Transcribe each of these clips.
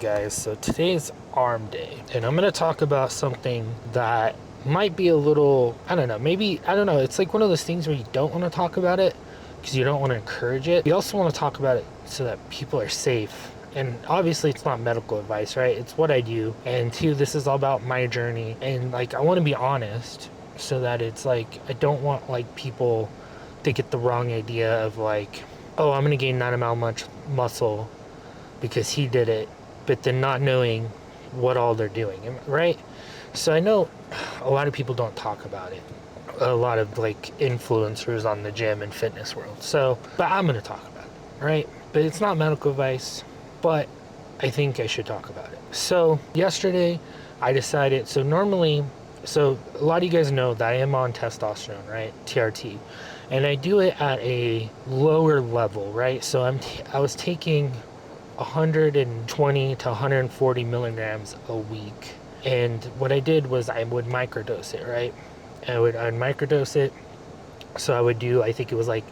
guys, so today's arm day, and I'm going to talk about something that might be a little, I don't know, maybe, I don't know, it's like one of those things where you don't want to talk about it because you don't want to encourage it. You also want to talk about it so that people are safe. And obviously it's not medical advice, right? It's what I do. And two, this is all about my journey. And like, I want to be honest so that it's like, I don't want like people to get the wrong idea of like, oh, I'm going to gain that amount much muscle because he did it, but then not knowing what all they're doing, right? So I know a lot of people don't talk about it. A lot of like influencers on the gym and fitness world. So, but I'm going to talk about it, right? But it's not medical advice, but I think I should talk about it. So yesterday I decided, so a lot of you guys know that I am on testosterone, right? TRT. And I do it at a lower level, right? So I was taking 120 to 140 milligrams a week. And what I did was I would microdose it, right? I'd microdose it. So I would do, I think it was like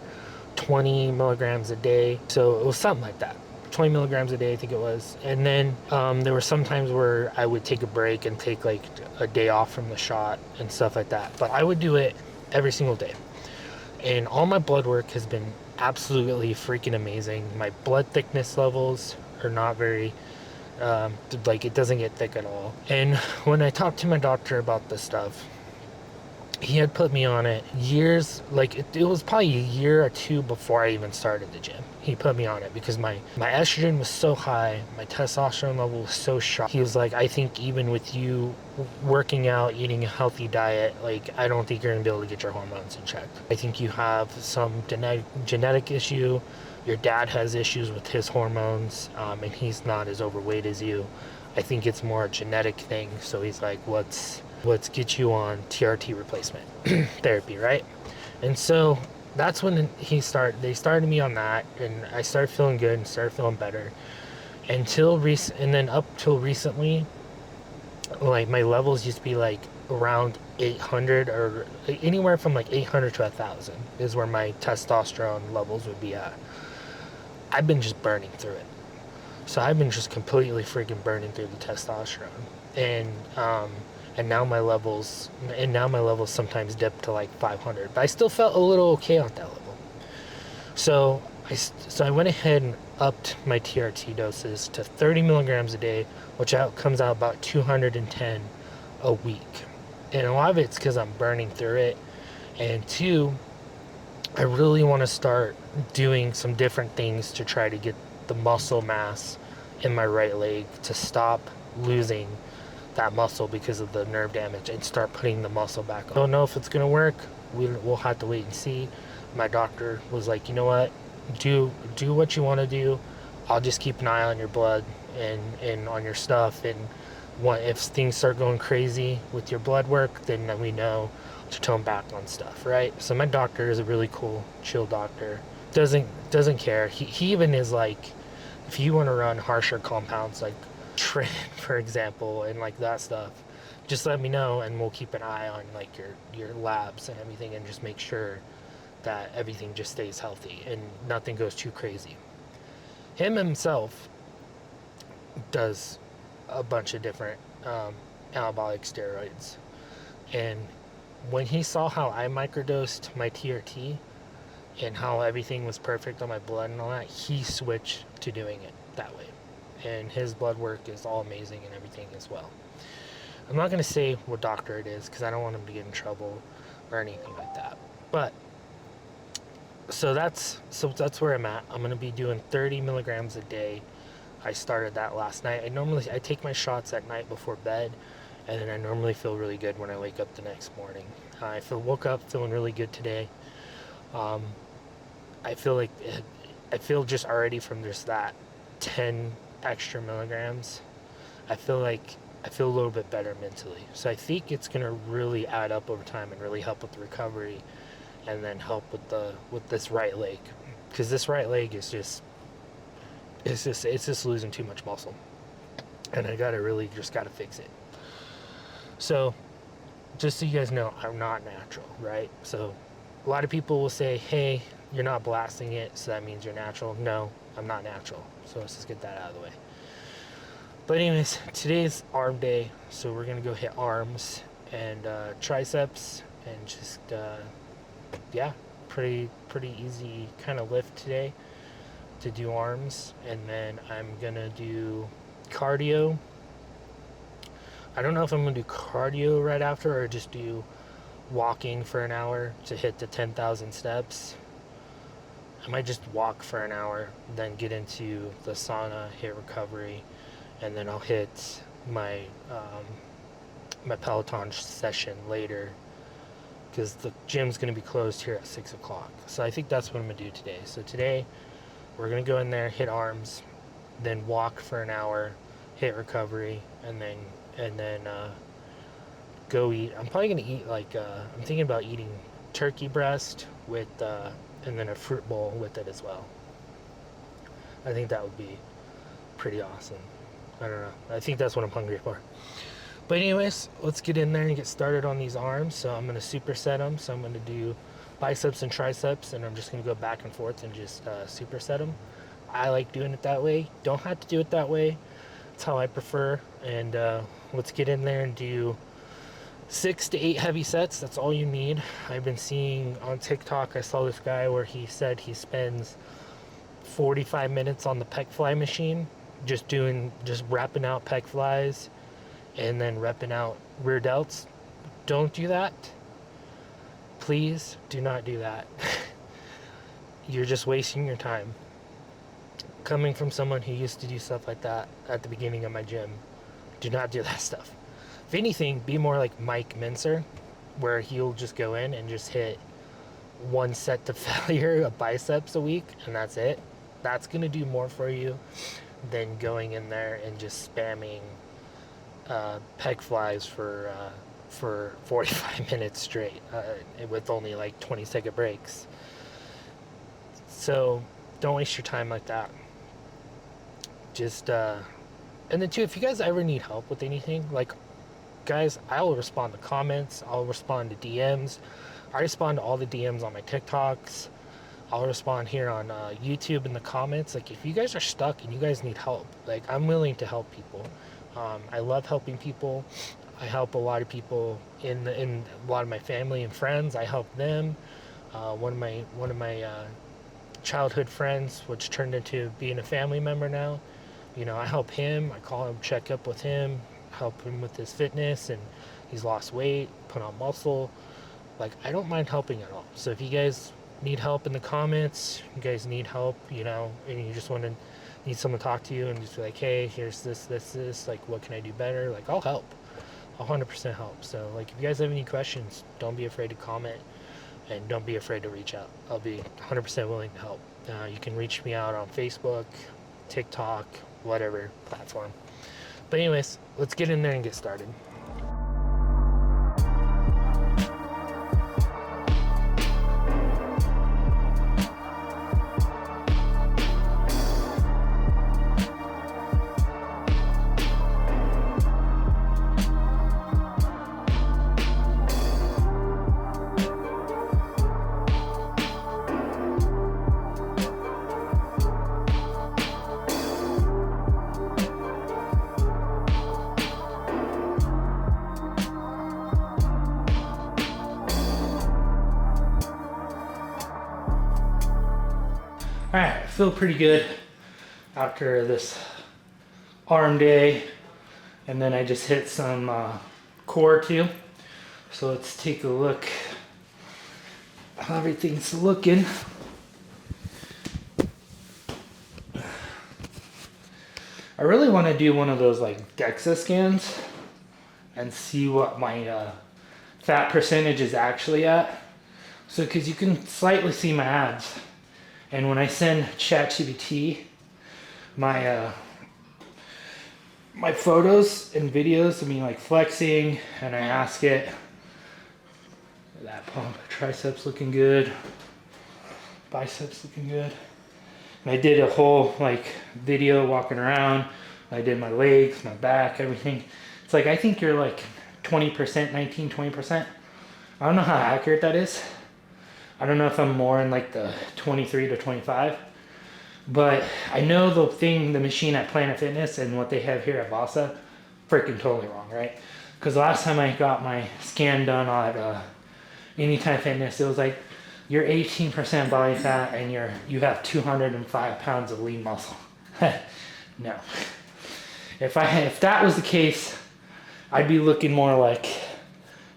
20 milligrams a day. So it was something like that. 20 milligrams a day, I think it was. And then there were some times where I would take a break and take like a day off from the shot and stuff like that. But I would do it every single day. And all my blood work has been absolutely freaking amazing. My blood thickness levels are not very, like it doesn't get thick at all. And when I talked to my doctor about this stuff, he had put me on it years, like it was probably a year or two before I even started the gym. He put me on it because my estrogen was so high, my testosterone level was so sharp. He was like, I think even with you working out, eating a healthy diet, like I don't think you're gonna be able to get your hormones in check. I think you have some genetic issue. Your dad has issues with his hormones, and he's not as overweight as you. I think it's more a genetic thing. So he's like, let's get you on TRT replacement therapy, right? And so that's when they started me on that, and I started feeling good and started feeling better and then up till recently, like my levels used to be like around 800 or anywhere from like 800 to 1,000 is where my testosterone levels would be at. I've been just burning through it. So I've been just completely freaking burning through the testosterone. And now my levels sometimes dip to like 500, but I still felt a little okay on that level. So I went ahead and upped my TRT doses to 30 milligrams a day, which comes out about 210 a week. And a lot of it's because I'm burning through it. And two, I really want to start doing some different things to try to get the muscle mass in my right leg to stop losing that muscle because of the nerve damage and start putting the muscle back on. I don't know if it's going to work. We'll have to wait and see. My doctor was like, you know what? Do what you want to do. I'll just keep an eye on your blood and on your stuff. And if things start going crazy with your blood work, then we know to tone back on stuff, right? So my doctor is a really cool, chill doctor. Doesn't care. He even is like, if you want to run harsher compounds like Tren, for example, and like that stuff, just let me know and we'll keep an eye on like your labs and everything and just make sure that everything just stays healthy and nothing goes too crazy. Him himself does a bunch of different anabolic steroids, and when he saw how I microdosed my TRT and how everything was perfect on my blood and all that, he switched to doing it that way. And his blood work is all amazing and everything as well. I'm not going to say what doctor it is because I don't want him to get in trouble or anything like that. But so that's where I'm at. I'm going to be doing 30 milligrams a day. I started that last night. I take my shots at night before bed, and then I normally feel really good when I wake up the next morning. Woke up feeling really good today. I feel just already from just that 10 extra milligrams, I feel a little bit better mentally. So I think it's gonna really add up over time and really help with the recovery, and then help with this right leg, because this right leg is just losing too much muscle, and I gotta fix it. So just so you guys know, I'm not natural, right? So a lot of people will say, hey, you're not blasting it, so that means you're natural. No, I'm not natural. So let's just get that out of the way. But anyways, today's arm day, so we're gonna go hit arms and triceps and just yeah, pretty easy kind of lift today to do arms, and then I'm gonna do cardio. I don't know if I'm gonna do cardio right after or just do walking for an hour to hit the 10,000 steps. I might just walk for an hour, then get into the sauna, hit recovery, and then I'll hit my my Peloton session later because the gym's gonna be closed here at 6 o'clock. So I think that's what I'm gonna do today. So today we're gonna go in there, hit arms, then walk for an hour, hit recovery, and then go eat. I'm probably gonna eat like I'm thinking about eating turkey breast with and then a fruit bowl with it as well. I think that would be pretty awesome. I don't know. I think that's what I'm hungry for. But anyways, let's get in there and get started on these arms. So I'm gonna superset them. So I'm gonna do biceps and triceps, and I'm just gonna go back and forth and just superset them. I like doing it that way. Don't have to do it that way. It's how I prefer. And let's get in there and do 6 to 8 heavy sets. That's all you need. I've been seeing on TikTok, I saw this guy where he said he spends 45 minutes on the pec fly machine, just wrapping out pec flies and then repping out rear delts. Don't do that. Please do not do that. You're just wasting your time. Coming from someone who used to do stuff like that at the beginning of my gym, do not do that stuff. If anything, be more like Mike Mincer, where he'll just go in and just hit one set to failure of biceps a week, and that's it. That's gonna do more for you than going in there and just spamming pec flies for 45 minutes straight with only like 20-second breaks. So don't waste your time like that. Just and then too, if you guys ever need help with anything, like, guys, I will respond to comments, I'll respond to DMs. I respond to all the DMs on my TikToks. I'll respond here on YouTube in the comments. Like, if you guys are stuck and you guys need help, like, I'm willing to help people. I love helping people. I help a lot of people in a lot of my family and friends. I help them. One of my childhood friends, which turned into being a family member now. You know, I help him. I call him, check up with him, help him with his fitness, and he's lost weight, put on muscle. Like, I don't mind helping at all. So if you guys need help in the comments, you guys need help, you know, and you just need someone to talk to you and just be like, hey, here's this, like, what can I do better? Like, I'll help. I'll 100% help. So, like, if you guys have any questions, don't be afraid to comment and don't be afraid to reach out. I'll be 100% willing to help. You can reach me out on Facebook, TikTok, whatever platform. But anyways, let's get in there and get started. All right, I feel pretty good after this arm day, and then I just hit some core too. So let's take a look how everything's looking. I really want to do one of those like DEXA scans and see what my fat percentage is actually at. So, because you can slightly see my abs. And when I send ChatGPT my my photos and videos of me like flexing, and I ask it, that pump, triceps looking good, biceps looking good. And I did a whole like video walking around. I did my legs, my back, everything. It's like, I think you're like 20%, 20%. I don't know how accurate that is. I don't know if I'm more in like the 23 to 25, But I know the machine at Planet Fitness and what they have here at Vasa, freaking totally wrong, right? Because last time I got my scan done at Anytime Fitness, it was like you're 18% body fat and you have 205 pounds of lean muscle. No. If that was the case, I'd be looking more like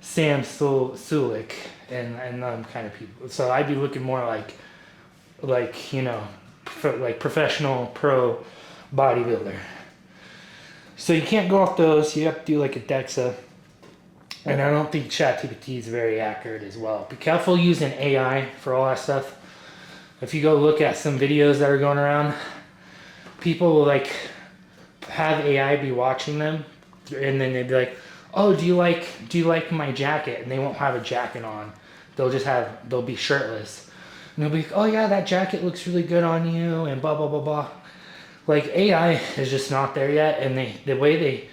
Sam Sulik and them kind of people. So I'd be looking more like like professional pro bodybuilder. So you can't go off those. You have to do like a DEXA. And I don't think ChatGPT is very accurate as well. Be careful using AI for all that stuff. If you go look at some videos that are going around, people will like have AI be watching them, and then they'd be like, "Oh, do you like my jacket?" And they won't have a jacket on. They'll be shirtless. And they'll be like, "Oh yeah, that jacket looks really good on you," and blah blah blah blah. Like AI is just not there yet, and the way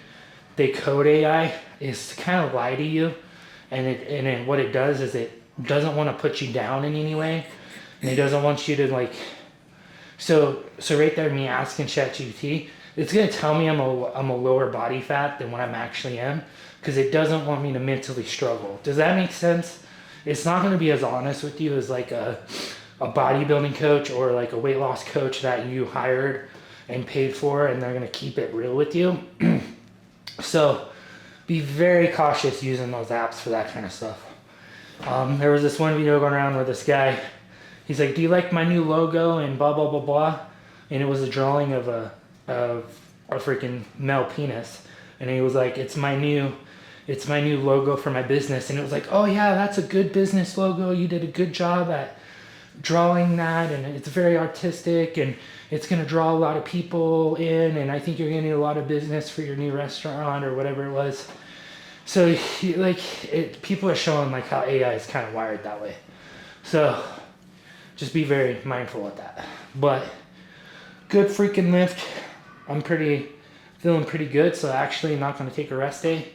they code AI is to kind of lie to you, and what it does is it doesn't want to put you down in any way, and it doesn't want you to like. So right there, me asking ChatGPT, it's gonna tell me I'm a lower body fat than what I'm actually am, because it doesn't want me to mentally struggle. Does that make sense? It's not gonna be as honest with you as like a bodybuilding coach or like a weight loss coach that you hired and paid for, and they're gonna keep it real with you. So be very cautious using those apps for that kind of stuff. There was this one video going around where this guy, he's like, "Do you like my new logo?" and blah blah blah blah, and it was a drawing of a freaking male penis, and he was like, it's my new logo for my business," and it was like, "Oh yeah, that's a good business logo. You did a good job at drawing that, and it's very artistic, and it's going to draw a lot of people in, and I think you're going to need a lot of business for your new restaurant," or whatever it was. So people are showing like how AI is kind of wired that way. So just be very mindful of that. But good freaking lift. I'm feeling pretty good. So actually not going to take a rest day,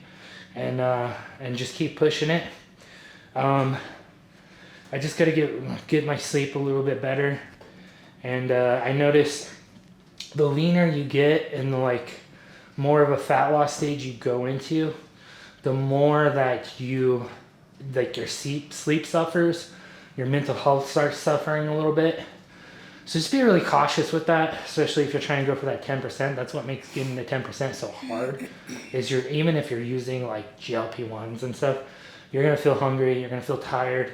and just keep pushing it. I just got to get my sleep a little bit better. And I noticed the leaner you get and the like more of a fat loss stage you go into, the more that your sleep suffers, your mental health starts suffering a little bit. So just be really cautious with that, especially if you're trying to go for that 10%. That's what makes getting the 10% so hard, is even if you're using like GLP-1s and stuff, you're going to feel hungry, you're going to feel tired,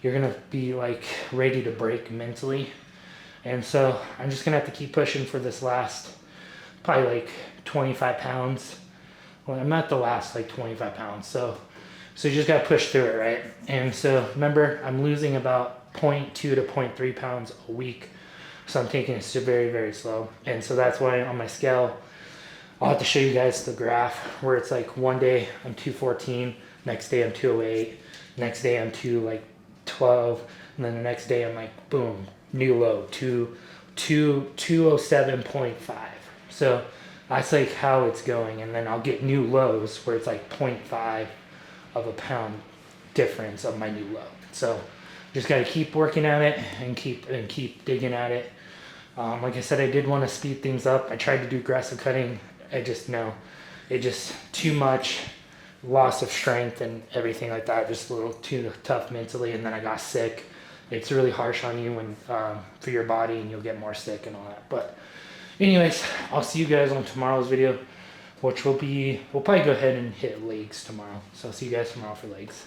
you're going to be like ready to break mentally. And so I'm just going to have to keep pushing for this last probably like 25 pounds. Well, I'm at the last like 25 pounds. So you just got to push through it, right? And so remember, I'm losing about 0.2 to 0.3 pounds a week. So I'm taking it very, very slow. And so that's why on my scale, I'll have to show you guys the graph where it's like one day I'm 214, next day I'm 208, next day I'm 212, and then the next day I'm like, boom, new low, 207.5. So that's like how it's going. And then I'll get new lows where it's like 0.5 of a pound difference of my new low. So just got to keep working at it and keep digging at it. Like I said, I did want to speed things up. I tried to do aggressive cutting. It just too much loss of strength and everything like that. Just a little too tough mentally, and then I got sick. It's really harsh on you when for your body, and you'll get more sick and all that. But anyways, I'll see you guys on tomorrow's video, which we'll probably go ahead and hit legs tomorrow. So I'll see you guys tomorrow for legs.